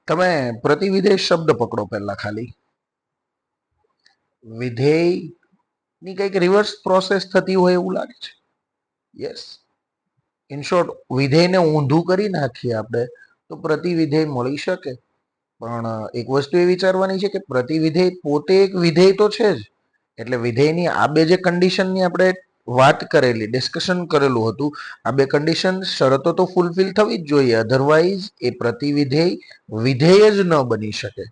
તમે પ્રતિવિધેય શબ્દ પકડો પહેલા. ખાલી વિધેય ની કઈક રિવર્સ પ્રોસેસ થતી હોય એવું લાગે છે. યસ, ઇન શોર્ટ વિધેયને ઊંધું કરી નાખીએ આપણે તો પ્રતિવિધેય મળી શકે. પણ એક વસ્તુ એ વિચારવાની છે કે પ્રતિવિધેય પોતે એક વિધેય તો છે જ. એટલે વિધેયની આ બે જે કન્ડિશનની આપણે વાત કરેલી, ડિસ્કશન કરેલું હતું, આ બે કન્ડિશન શરતો તો ફૂલફિલ થવી જ જોઈએ, અધરવાઇઝ એ પ્રતિવિધેય વિધેય જ ન બની શકે.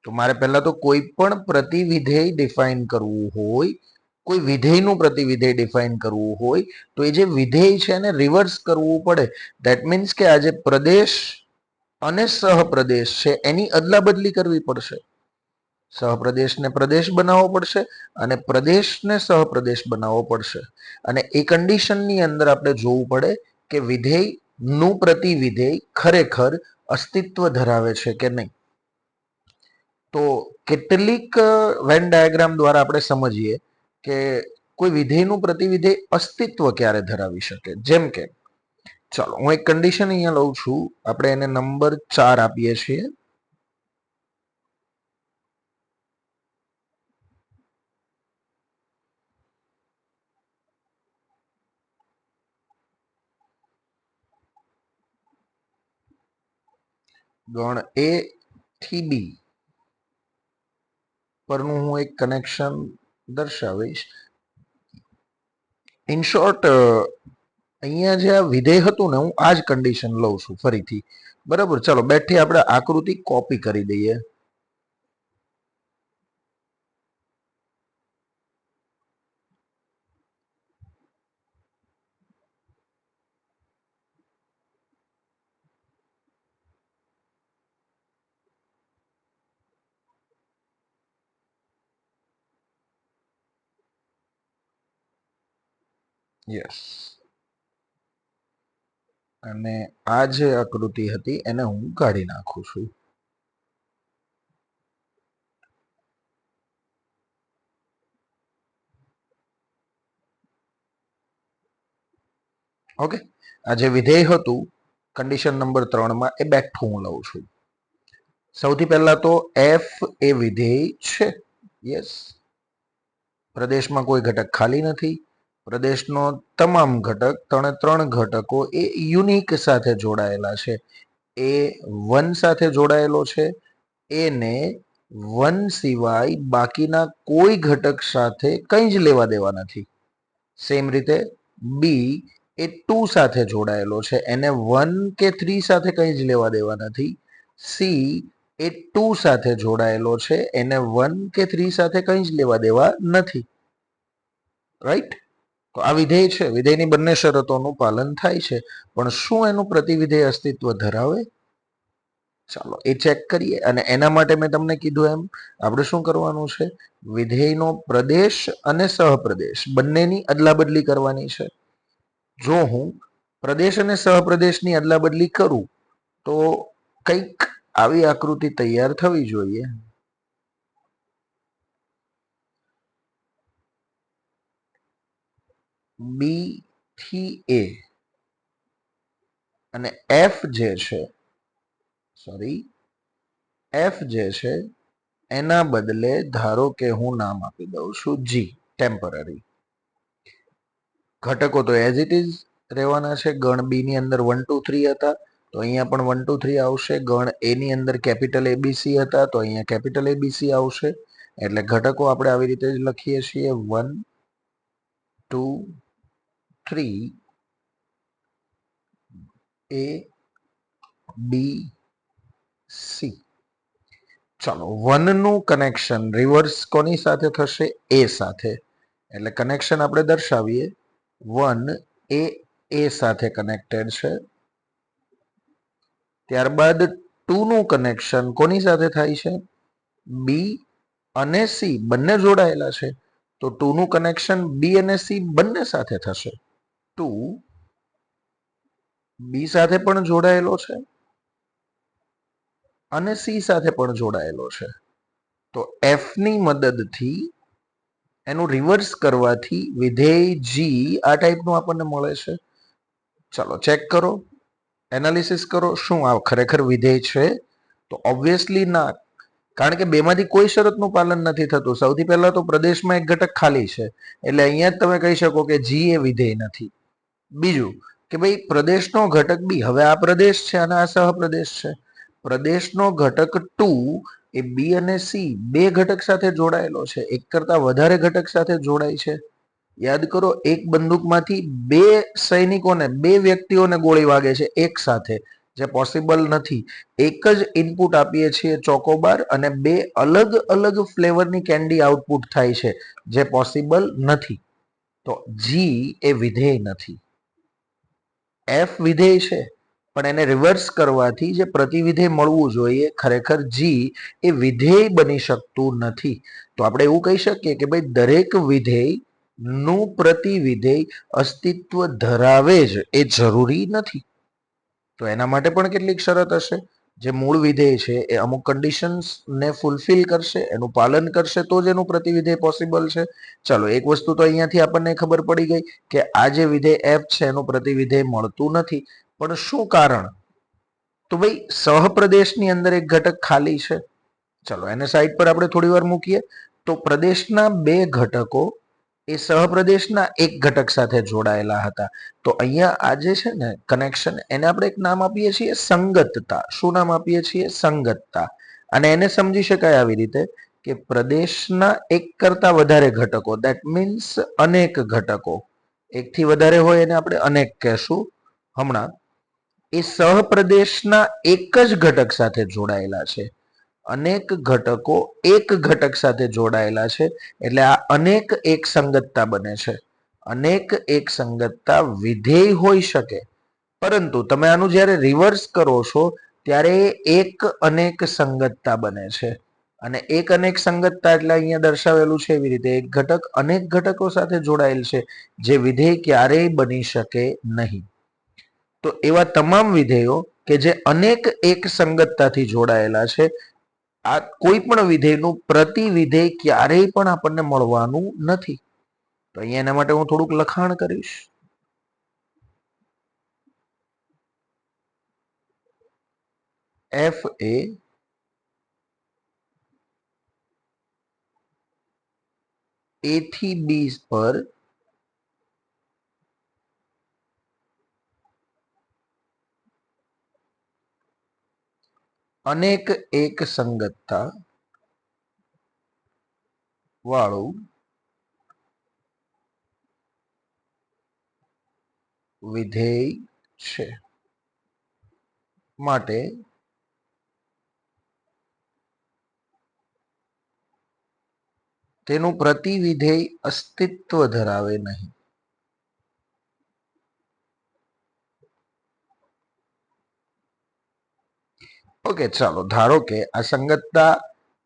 તો મારે પહેલા તો કોઈ પણ પ્રતિવિધેય ડિફાઇન કરવું હોય, કોઈ વિધેયનું પ્રતિવિધેય ડિફાઇન કરવું હોય તો એ જે વિધેય છે એને રિવર્સ કરવું પડે. ધેટ મીન્સ કે આ જે પ્રદેશ અને સહપ્રદેશ છે એની અદલા બદલી કરવી પડશે. સહપ્રદેશને પ્રદેશ બનાવવો પડશે અને પ્રદેશને સહપ્રદેશ બનાવવો પડશે. અને એ કન્ડિશનની અંદર આપણે જોવું પડે કે વિધેયનું પ્રતિવિધેય ખરેખર અસ્તિત્વ ધરાવે છે કે નહીં. તો કેટલીક વેન ડાયાગ્રામ દ્વારા આપણે સમજીએ કે કોઈ વિધેયનું પ્રતિવિધેય અસ્તિત્વ ક્યારે ધરાવી શકે. જેમ કે ચાલો હું એક કન્ડિશન અહીંયા લઉં છું, આપણે એને નંબર 4 આપીએ છીએ. ગણ એ થી બી પરનું હું એક કનેક્શન દર્શાવીશ. ઇન શોર્ટ અહીંયા જે આ વિધેય હતું ને, હું આ જ કન્ડિશન લઉં છું ફરીથી. બરાબર, ચાલો બેઠી આપણે આકૃતિ કોપી કરી દઈએ. યસ, અને આ જે આકૃતિ હતી એને હું કાઢી નાખું છું. ઓકે, આ જે વિધેય હતું કન્ડિશન નંબર 3 માં એ બેઠું હું લઉં છું. સૌથી પહેલા તો એફ એ વિધેય છે. યસ, પ્રદેશમાં કોઈ ઘટક ખાલી નથી. પ્રદેશનો તમામ ઘટક, ત્રણ ઘટકો એ યુનિક સાથે જોડાયેલા છે. એ 1 સાથે જોડાયેલો છે. એને 1 સિવાય બાકીના કોઈ ઘટક સાથે કંઈ જ લેવા દેવા નથી. સેમ રીતે બી એ 2 સાથે જોડાયેલો છે. એને 1 કે 3 સાથે કંઈ જ લેવા દેવા નથી. સી એ 2 સાથે જોડાયેલો છે. એને 1 કે 3 સાથે કંઈ જ લેવા દેવા નથી. રાઈટ? તો આ વિધેય છે, વિધેયની બંને શરતોનું પાલન થાય છે. પણ શું એનું પ્રતિવિધેય અસ્તિત્વ ધરાવે? ચાલો એ ચેક કરીએ. અને એના માટે મેં તમને કીધું એમ આપણે શું કરવાનું છે, વિધેયનો પ્રદેશ અને સહપ્રદેશ બંનેની અદલા બદલી કરવાની છે. જો હું પ્રદેશ અને સહપ્રદેશની અદલા બદલી કરું તો કંઈક આવી આકૃતિ તૈયાર થવી જોઈએ. બી થી એ અને એફ જે છે, એફ જે છે એના બદલે ધારો કે હું નામ આપી દઉં છું જી, ટેમ્પરરી. ઘટકો તો એઝ ઇટ ઇઝ રહેવાના છે. ગણ બી ની અંદર 1 2 3 હતા તો અહીંયા પણ 1 2 3 આવશે. ગણ એ ની અંદર કેપિટલ એબીસી હતા તો અહીંયા કેપિટલ એબીસી આવશે. એટલે ઘટકો આપણે આવી રીતે જ લખીએ છીએ, 1 2 3 એ બી સી. ચાલો 1 નું કનેક્શન રિવર્સ કોની સાથે થશે? એ સાથે. એટલે કનેક્શન આપણે દર્શાવીએ, 1 એ સાથે કનેક્ટેડ છે. ત્યારબાદ 2 નું કનેક્શન કોની સાથે થાય છે? બી અને સી બંને જોડાયેલા છે. તો 2 નું કનેક્શન બી અને સી બંને સાથે થશે. 2 બી સાથે પણ જોડાયેલો છે અને સી સાથે પણ જોડાયેલો છે. તો એફ ની મદદથી એનું રિવર્સ કરવાથી વિધેય જી આ ટાઈપનું આપણને મળે છે. ચાલો ચેક કરો, એનાલિસિસ કરો, શું આ ખરેખર વિધેય છે? તો ઓબ્વિયસલી ના, કારણ કે બેમાંથી કોઈ શરતનું પાલન નથી થતું. સૌથી પહેલા તો પ્રદેશમાં એક ઘટક ખાલી છે, એટલે અહીંયા જ તમે કહી શકો કે જી એ વિધેય નથી. બીજું કે ભાઈ પ્રદેશનો ઘટક બી, હવે આ પ્રદેશ છે અને આ સહપ્રદેશ છે. પ્રદેશનો ઘટક 2 એ બી અને સી બે ઘટક સાથે જોડાયેલો છે, એક કરતા વધારે ઘટક સાથે જોડાય છે. યાદ કરો, એક બંદૂકમાંથી બે સૈનિકોને, બે વ્યક્તિઓને ગોળી વાગે છે એક સાથે, જે પોસિબલ નથી. એક જ ઇનપુટ આપીએ છીએ ચોકોબાર અને બે અલગ અલગ ફ્લેવરની કેન્ડી આઉટપુટ થાય છે, જે પોસિબલ નથી. તો જી એ વિધેય નથી. એફ વિધેય છે, પણ એને રિવર્સ કરવાથી જે પ્રતિવિધેય મળવું જોઈએ, ખરેખર જી એ વિધેય બની શકતું નથી. તો આપણે એવું કહી શકીએ કે ભાઈ દરેક વિધેય નું પ્રતિવિધેય અસ્તિત્વ ધરાવે જ એ જરૂરી નથી. તો એના માટે પણ કેટલીક શરત હશે. જે મૂળ વિધેય છે એ અમુક કન્ડિશન્સ ને ફૂલફિલ કરશે, એનું પાલન કરશે, તો જ એનું પ્રતિવિધેય પોસિબલ છે. ચલો, એક વસ્તુ તો અહીંયાથી આપણને ખબર પડી ગઈ કે આ જે વિધેય એફ છે એનું પ્રતિવિધેય મળતું નથી. પણ શું કારણ? તો ભાઈ સહપ્રદેશની અંદર એક ઘટક ખાલી છે. ચલો એને સાઈડ પર આપણે થોડી વાર મૂકીએ. તો પ્રદેશના બે ઘટકો એ સહપ્રદેશના એક ઘટક સાથે જોડાયેલા હતા. તો અહીંયા આ જે છે ને કનેક્શન, એને આપણે એક નામ આપીએ છીએ સંગતતા. શું નામ આપીએ છીએ? સંગતતા. અને એને સમજી શકાય આવી રીતે કે પ્રદેશના એક કરતા વધારે ઘટકો, ધેટ મીન્સ અનેક ઘટકો, એકથી વધારે હોય એને આપણે અનેક કહેશું હમણાં, એ સહપ્રદેશના એક જ ઘટક સાથે જોડાયેલા છે. અનેક ઘટકો એક ઘટક સાથે જોડાયેલા છે, એટલે આ અનેક એક સંગતતા બને છે. અનેક એક સંગતતા વિધેય હોઈ શકે, પરંતુ તમે આનું જ્યારે રિવર્સ કરો છો ત્યારે એક અનેક સંગતતા બને છે. અને એક અનેક સંગતતા એટલે અહીંયા દર્શાવેલું છે એવી રીતે એક ઘટક અનેક ઘટકો સાથે જોડાયેલ છે, જે વિધેય ક્યારેય બની શકે નહીં. તો એવા તમામ વિધેયો કે જે અનેક એક સંગતતાથી જોડાયેલા છે, આ કોઈ પણ વિધેયનું પ્રતિવિધેય ક્યારેય પણ આપણને મળવાનું નથી. તો અહીંયા એના માટે હું થોડુંક લખાણ કરીશ. એફ એ થી બી પર અનેક એક સંગતતા વાળું વિધેય છે. માટે તેનું પ્રતિવિધેય અસ્તિત્વ ધરાવે નહીં. ઓકે, ચાલો ધારો કે આ સંગતતા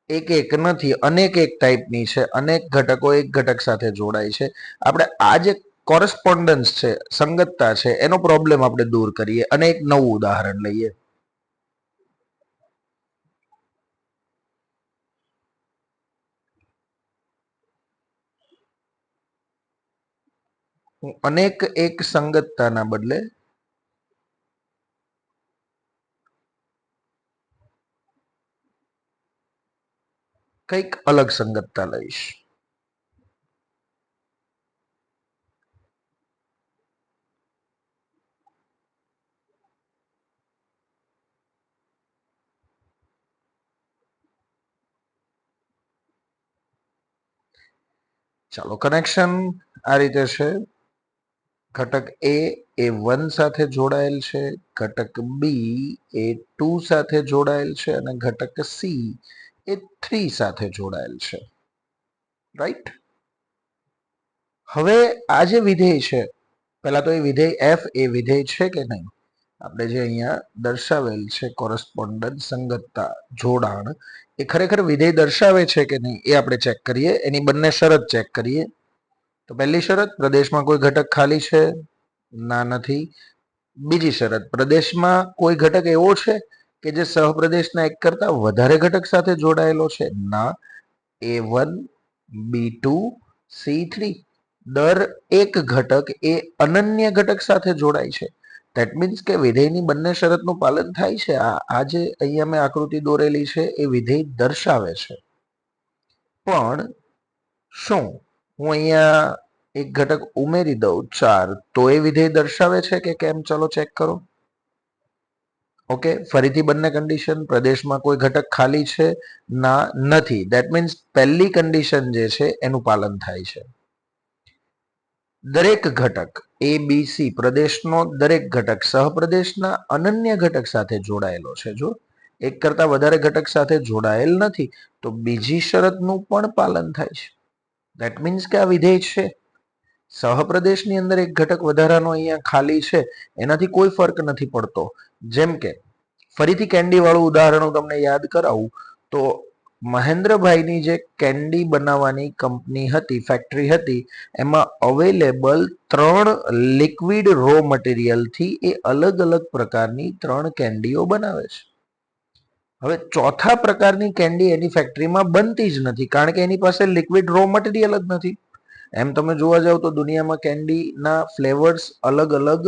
એક એક નથી, અનેક એક ટાઈપની છે, અનેક ઘટકો એક ઘટક સાથે જોડાય છે. આપણે આ જે કોરસ્પોન્ડન્સ છે, સંગતતા છે, એનો પ્રોબ્લેમ આપણે દૂર કરીએ અને એક નવું ઉદાહરણ લઈએ. હું અનેક એક સંગતતાના બદલે કંઈક અલગ સંગતતા લઈશ. ચાલો, કનેક્શન આ રીતે છે. ઘટક એ 1 સાથે જોડાયેલ છે, ઘટક બી એ 2 સાથે જોડાયેલ છે અને ઘટક સી એ 3 સાથે જોડાયેલ છે. રાઈટ? હવે આ જે વિધેય છે, પહેલા તો એ વિધેય એફ એ વિધેય છે કે નહીં, આપણે જે અહીંયા દર્શાવેલ છે કોરસ્પોન્ડન્સ, સંગતતા, જોડાણ, એ ખરેખર વિધેય દર્શાવે છે કે નહીં એ આપણે ચેક કરીએ. એની બંને શરત ચેક કરીએ. તો પહેલી શરત, પ્રદેશમાં કોઈ ઘટક ખાલી છે? ના, નથી. બીજી શરત, પ્રદેશમાં કોઈ ઘટક એવો છે કે જે સહપ્રદેશના એક કરતા વધારે ઘટક સાથે જોડાયેલો છે? ના. A1, B2, C3, દર એક ઘટક એ અનન્ય ઘટક સાથે જોડાય છે. ધેટ મીન્સ કે વિધેયની બંને શરતનું પાલન થાય છે. આ જે અહીંયા મેં આકૃતિ દોરેલી છે એ વિધેય દર્શાવે છે. પણ શું હું અહીંયા એક ઘટક ઉમેરી દઉં 4 તો એ વિધેય દર્શાવે છે કે કેમ? ચલો ચેક કરો. ઓકે, ફરીથી બંને કન્ડિશન. પ્રદેશમાં કોઈ ઘટક ખાલી છે? ના, નથી. ધેટ મીન્સ પહેલી કન્ડિશન જે છે એનું પાલન થાય છે. દરેક ઘટક એ બી સી પ્રદેશનો દરેક ઘટક સહપ્રદેશના અનન્ય ઘટક સાથે જોડાયેલો છે. જો એક કરતા વધારે ઘટક સાથે જોડાયેલ નથી તો બીજી શરતનું પણ પાલન થાય છે. ધેટ મીન્સ કે આ વિધેય છે. સહપ્રદેશની અંદર એક ઘટક વધારાનો અહીંયા ખાલી છે, એનાથી કોઈ ફરક નથી પડતો. જેમ કે ફરીથી કેન્ડી વાળું ઉદાહરણ હું તમને યાદ કરાવું તો મહેન્દ્રભાઈની જે કેન્ડી બનાવવાની કંપની હતી, ફેક્ટરી હતી, એમાં અવેલેબલ 3 લિક્વિડ રો મટીરિયલથી એ અલગ અલગ પ્રકારની 3 કેન્ડીઓ બનાવે છે. હવે ચોથા પ્રકારની કેન્ડી એની ફેક્ટરીમાં બનતી જ નથી, કારણ કે એની પાસે લિક્વિડ રો મટીરિયલ જ નથી. એમ તમે જોવા જાવ તો દુનિયામાં કેન્ડીના ફ્લેવર્સ અલગ અલગ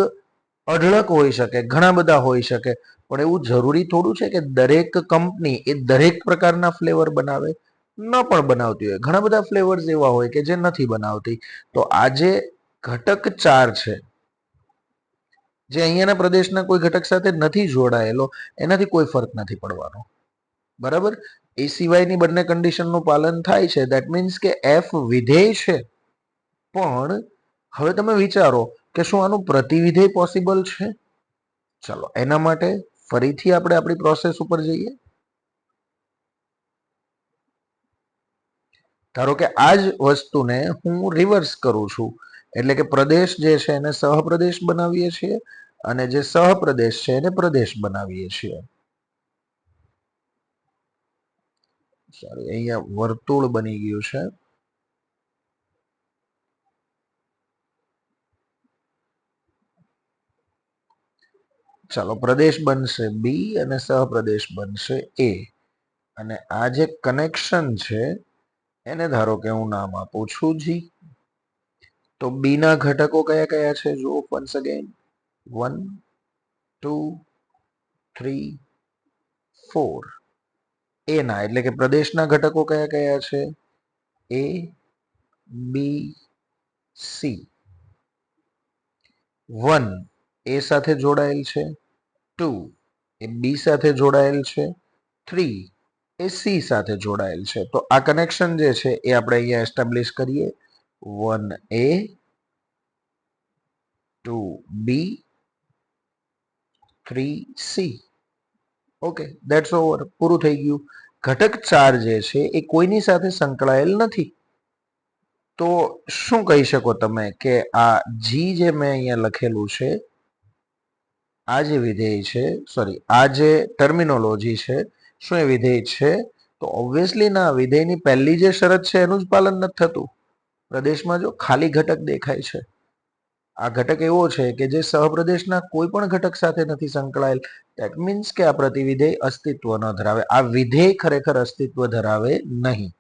અઢળક હોઈ શકે, ઘણા બધા હોઈ શકે, પણ એવું જરૂરી થોડું છે કે દરેક કંપની એ દરેક પ્રકારના ફ્લેવર બનાવે? ન પણ બનાવતી હોય. ઘણા બધા ફ્લેવર્સ એવા હોય કે જે નથી બનાવતી. તો આ જે ઘટક 4 છે, જે અહીંયાના પ્રદેશના કોઈ ઘટક સાથે નથી જોડાયેલો, એનાથી કોઈ ફરક નથી પડવાનો. બરાબર? એ સિવાયની બંને કન્ડિશનનું પાલન થાય છે. ધેટ મીન્સ કે એફ વિધેય છે. પણ હવે તમે વિચારો કે શું આનું પ્રતિવિધેય પોસિબલ છે? ચલો એના માટે ફરીથી આપણે આપણી પ્રોસેસ ઉપર જઈએ. ધારો કે આ જ વસ્તુને હું રિવર્સ કરું છું, એટલે કે પ્રદેશ જે છે એને સહપ્રદેશ બનાવીએ છીએ અને જે સહપ્રદેશ છે એને પ્રદેશ બનાવીએ છીએ. સોરી, અહીંયા વર્તુળ બની ગયું છે. ચાલો, પ્રદેશ બનશે બી અને સહપ્રદેશ બનશે એ. અને આ જે કનેક્શન છે એને ધારો કે હું નામ આપું છું જી. તો બી ના ઘટકો કયા કયા છે? જો વન્સ અગેન 1 2 3 4. એ ના એટલે કે પ્રદેશના ઘટકો કયા કયા છે? એ બી સી. 1 એ સાથે જોડાયેલ છે, 2 એ બી સાથે જોડાયેલ છે, 3 એ સી સાથે જોડાયેલ છે. તો આ કનેક્શન જે છે એ આપણે અહીંયા એસ્ટાબ્લિશ કરીએ. 1A 2B 3C. Okay, that's over. પૂરું થઈ ગયું. ઘટક 4 જે છે એ કોઈની સાથે સંકળાયેલ નથી. તો શું કહી શકો તમે કે આ જી જે મેં અહીંયા લખેલું છે, આ જે વિધેય છે, સોરી, આ જે ટર્મિનોલોજી છે, શું એ વિધેય છે? તો ઓબ્વિયસલી ના. વિધેયની પહેલી જે શરત છે એનું જ પાલન નથી થતું. પ્રદેશમાં જો ખાલી ઘટક દેખાય છે, આ ઘટક એવો છે કે જે સહપ્રદેશના કોઈ પણ ઘટક સાથે નથી સંકળાયેલ. ધેટ મીન્સ કે આ પ્રતિવિધેય અસ્તિત્વ ન ધરાવે. આ વિધેય ખરેખર અસ્તિત્વ ધરાવે નહીં.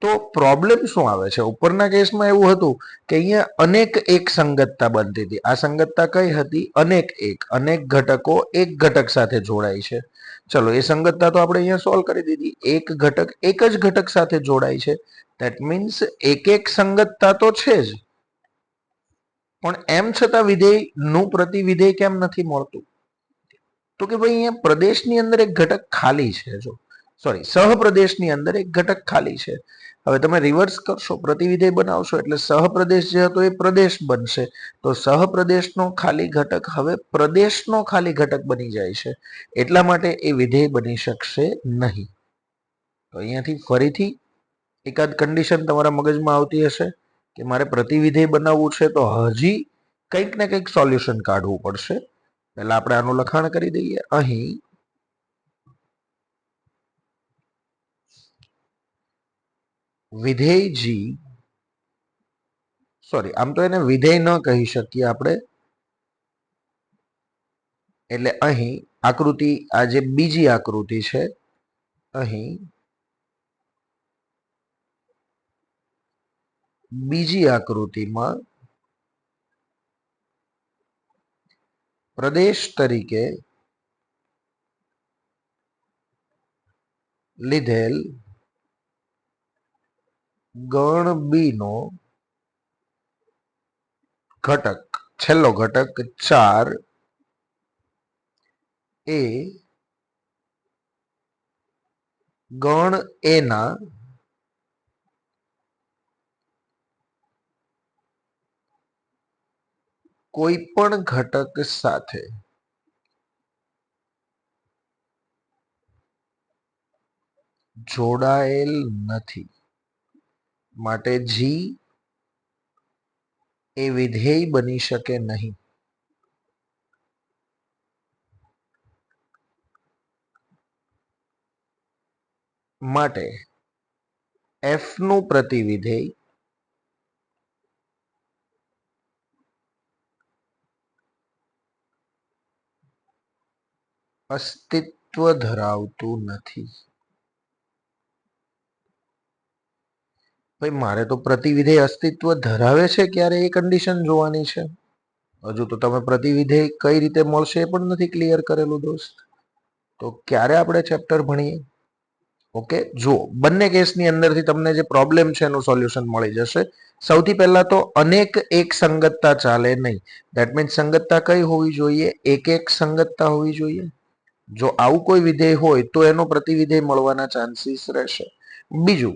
તો પ્રોબ્લેમ શું આવે છે? ઉપરના કેસમાં એવું હતું કે અહીંયા અનેક એક સંગતતા બનતી હતી. આ સંગતતા કઈ હતી? અનેક એક. અનેક ઘટકો એક ઘટક સાથે જોડાય છે. ચલો, એ સંગતતા તો આપણે અહીંયા સોલ્વ કરી દીધી. એક ઘટક એક જ ઘટક સાથે જોડાય છે. ધેટ મીન્સ એક એક સંગતતા તો છે જ, પણ એમ છતાં વિધેયનું પ્રતિવિધેય કેમ નથી મળતું? તો કે ભાઈ અહીંયા પ્રદેશની અંદર એક ઘટક ખાલી છે. જો સોરી, સહપ્રદેશની અંદર એક ઘટક ખાલી છે. હવે તમે રિવર્સ કરશો, પ્રતિવિધેય બનાવશો એટલે સહપ્રદેશ જે હતો એ પ્રદેશ બનશે. તો સહપ્રદેશનો ખાલી ઘટક હવે પ્રદેશનો ખાલી ઘટક બની જાય છે. એટલા માટે એ વિધેય બની શકશે નહીં. તો અહીંયાથી ફરીથી એકાદ કન્ડિશન તમારા મગજમાં આવતી હશે કે મારે પ્રતિવિધેય બનાવવું છે તો હજી કંઈક ને કંઈક સોલ્યુશન કાઢવું પડશે. પહેલા આપણે આનું લખાણ કરી દઈએ. અહીં વિધેય જી, સોરી, આમ તો એને વિધેય ન કહી શકીએ આપણે. એટલે અહીં આકૃતિ, આ જે બીજી આકૃતિ છે, અહીં બીજી આકૃતિમાં પ્રદેશ તરીકે લીધેલ ગણ બી નો ઘટક, છેલ્લો ઘટક 4 એ ગણ એ ના કોઈ પણ ઘટક સાથે જોડાયેલ નથી, માટે જી એ વિધેય બની શકે નહીં. માટે એફ નું પ્રતિવિધેય અસ્તિત્વ ધરાવતું નથી. ભાઈ મારે તો પ્રતિવિધેય અસ્તિત્વ ધરાવે છે ક્યારે એ કન્ડિશન જોવાની છે. હજુ તો તમે પ્રતિવિધેય કઈ રીતે મળશે એ પણ નથી ક્લિયર કરેલું દોસ્ત. તો ક્યારે આપણે ચેપ્ટર ભણીએ? ઓકે, જુઓ બંને કેસની અંદરથી તમને જે પ્રોબ્લેમ છે એનું સોલ્યુશન મળી જશે. સૌથી પહેલા તો અનેક એક સંગતતા ચાલે નહીં. ધેટ મીન્સ સંગતતા કઈ હોવી જોઈએ? એક એક સંગતતા હોવી જોઈએ. જો આવું કોઈ વિધેય હોય તો એનો પ્રતિવિધેય મળવાના ચાન્સીસ રહેશે. બીજું,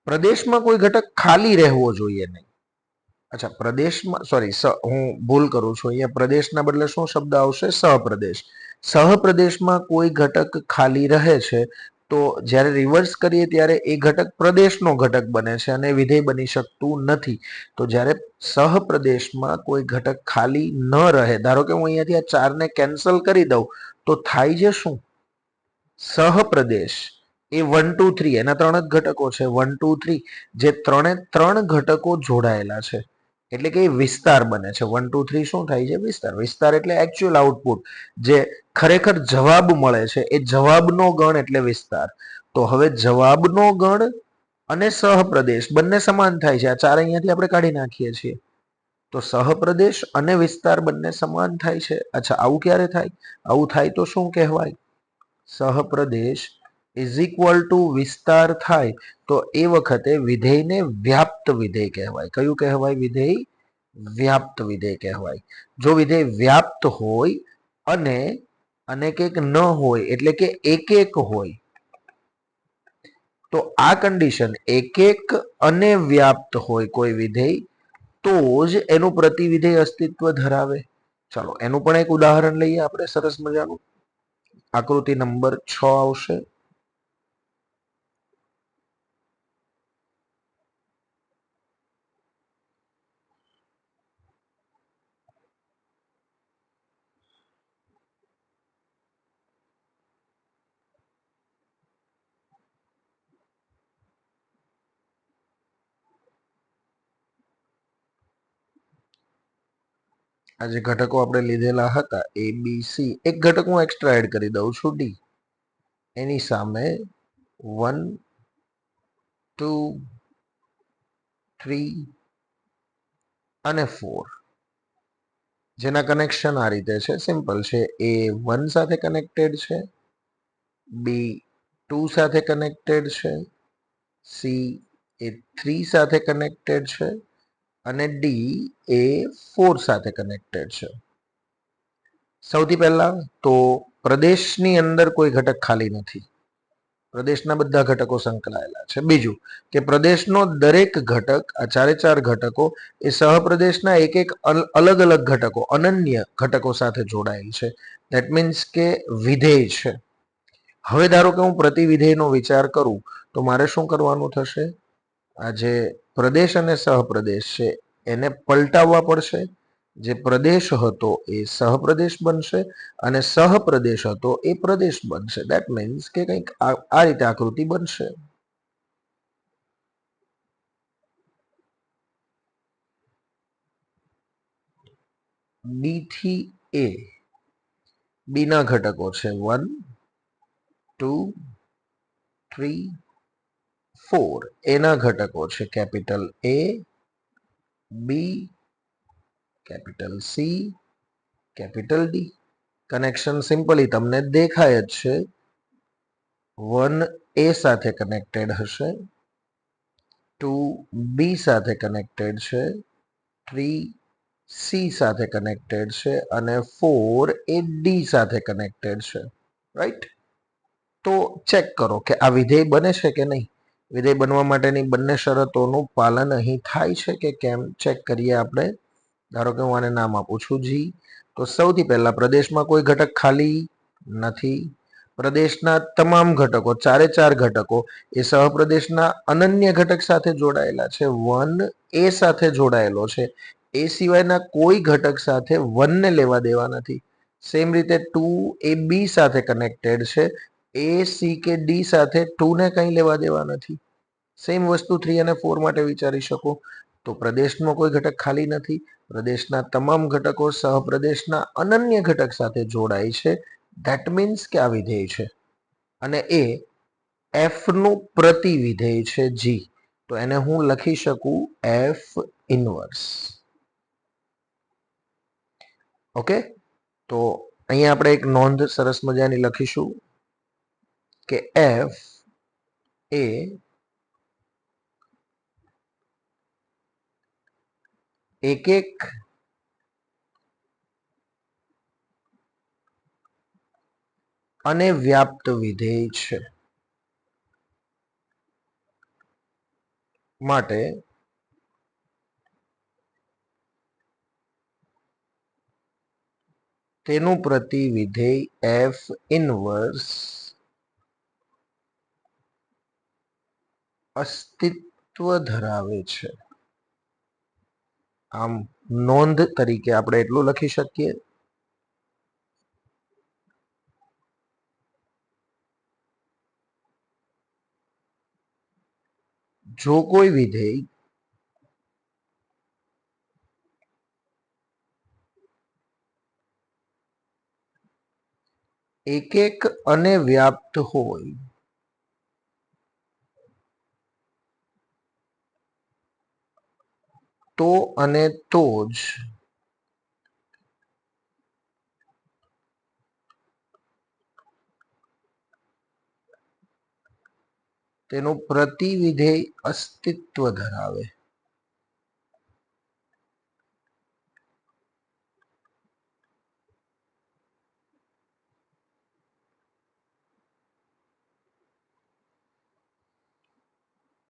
પ્રદેશમાં કોઈ ઘટક ખાલી રહેવો જોઈએ નહીં. અચ્છા, પ્રદેશમાં સોરી હું ભૂલ કરું છું, અહીંયા પ્રદેશના બદલે શું શબ્દ આવશે? સહપ્રદેશ. સહપ્રદેશમાં કોઈ ઘટક ખાલી રહે છે તો જ્યારે રિવર્સ કરીએ ત્યારે એ ઘટક પ્રદેશનો ઘટક બને છે અને વિધેય બની શકતું નથી. તો જ્યારે સહપ્રદેશમાં કોઈ ઘટક ખાલી ન રહે, ધારો કે હું અહીંયાથી આ 4 ને કેન્સલ કરી દઉં તો થાય છે શું? સહપ્રદેશ એ 1 2 3 એના 3 જ ઘટકો છે, 1 2 3, જે 3 ઘટકો જોડાયેલા છે એટલે કે વિસ્તાર બને છે. 1 2 3 શું થાય છે? વિસ્તાર. વિસ્તાર એટલે એકચ્યુઅલ આઉટપુટ, જે ખરેખર જવાબ મળે છે એ જવાબનો ગણ એટલે વિસ્તાર. તો હવે જવાબનો ગણ અને સહપ્રદેશ બંને સમાન થાય છે. આ 4 અહીંયાથી આપણે કાઢી નાખીએ છીએ તો સહપ્રદેશ અને વિસ્તાર બંને સમાન થાય છે. અચ્છા, આવું ક્યારે થાય? આવું થાય તો શું કહેવાય? સહપ્રદેશ ઇઝ ઇક્વલ ટુ વિસ્તાર થાય તો એ વખતે વિધેયને વ્યાપ્ત વિધેય કહેવાય. કયું કહેવાય? વિધેય વ્યાપ્ત વિધેય કહેવાય. જો વિધેય વ્યાપ્ત હોય અને અનેક એક ન હોય એટલે કે એક એક હોય તો આ કન્ડિશન એક એક અને વ્યાપ્ત હોય કોઈ વિધેય તો જ એનું પ્રતિવિધેય અસ્તિત્વ ધરાવે. ચાલો એનું પણ એક ઉદાહરણ લઈએ આપણે સરસ મજાનું. આકૃતિ નંબર 6 આવશે. આ જે ઘટકો આપણે લીધેલા હતા એ બી સી, એક ઘટક હું એક્સ્ટ્રા એડ કરી દઉં છું ડી. એની સામે 1 2 3 અને 4, જેના કનેક્શન આ રીતે છે, સિમ્પલ છે. એ 1 સાથે કનેક્ટેડ છે, બી 2 સાથે કનેક્ટેડ છે, સી એ 3 સાથે કનેક્ટેડ છે અને ડી એ 4 સાથે કનેક્ટેડ છે. સૌથી પહેલા તો પ્રદેશની અંદર કોઈ ઘટક ખાલી નથી, પ્રદેશના બધા ઘટકો સંકળાયેલા છે. બીજું કે પ્રદેશનો દરેક ઘટક, આ 4 ઘટકો એ સહપ્રદેશના એક એક અલગ અલગ ઘટકો, અનન્ય ઘટકો સાથે જોડાયેલ છે. ધેટ મીન્સ કે વિધેય છે. હવે ધારો કે હું પ્રતિવિધેયનો વિચાર કરું તો મારે શું કરવાનું થશે? આ જે પ્રદેશ અને સહપ્રદેશ છે એને પલટાવવા પડશે. જે પ્રદેશ હતો એ સહપ્રદેશ બનશે અને સહપ્રદેશ હતો એ પ્રદેશ બનશે. ધેટ મીન્સ કે કંઈક આ રીતે આકૃતિ બનશે. બી થી એ, બી ના ઘટકો છે 1 2 3 4, એના ઘટકો છે capital A, B, capital C, capital D. Connection simply તમને દેખાય જ છે. 1A સાથે કનેક્ટેડ હશે, 2B સાથે કનેક્ટેડ છે, 3C સાથે કનેક્ટેડ છે અને 4 એ ડી સાથે કનેક્ટેડ છે. રાઈટ? તો ચેક કરો કે આ વિધેય બને છે કે નહીં. વિધેય બનવા માટેની બંને શરતોનું પાલન અહીં થાય છે કે કેમ, ચેક કરીએ આપણે. ધારો કે હું આને નામ આપું છું જી. તો સૌથી પહેલા પ્રદેશમાં કોઈ ઘટક ખાલી નથી. પ્રદેશના તમામ ઘટકો, ચારે ચાર ઘટકો એ સહપ્રદેશના અનન્ય ઘટક સાથે જોડાયેલા છે. 1A સાથે જોડાયેલો છે. એ સિવાયના કોઈ ઘટક સાથે 1 ને લેવા દેવા નથી. સેમ રીતે 2 એ બી સાથે કનેક્ટેડ છે. એ સી કે ડી સાથે 2 ને કંઈ લેવા દેવા નથી. સેમ વસ્તુ 3 અને 4 માટે વિચારી શકો. તો પ્રદેશમાં કોઈ ઘટક ખાલી નથી. પ્રદેશના તમામ ઘટકો સહપ્રદેશના અનન્ય ઘટક સાથે જોડાય છે. ધેટ મીન્સ કે આ વિધેય છે અને એ એફ નું પ્રતિવિધેય છે જી. તો એને હું લખી શકું એફ ઇનવર્સ. ઓકે, તો અહીંયા આપણે એક નોંધ સરસ મજાની લખીશું કે એફ એ એક એક અને વ્યાપ્ત વિધેય છે. માટે તેનું પ્રતિવિધેય એફ ઇનવર્સ અસ્તિત્વ ધરાવે છે. આમ નોંધ તરીકે આપણે એટલું લખી શકીએ. જો કોઈ વિધેય એક એક અને વ્યાપ્ત હોય તો અને તો જ તેનું પ્રતિવિધેય અસ્તિત્વ ધરાવે.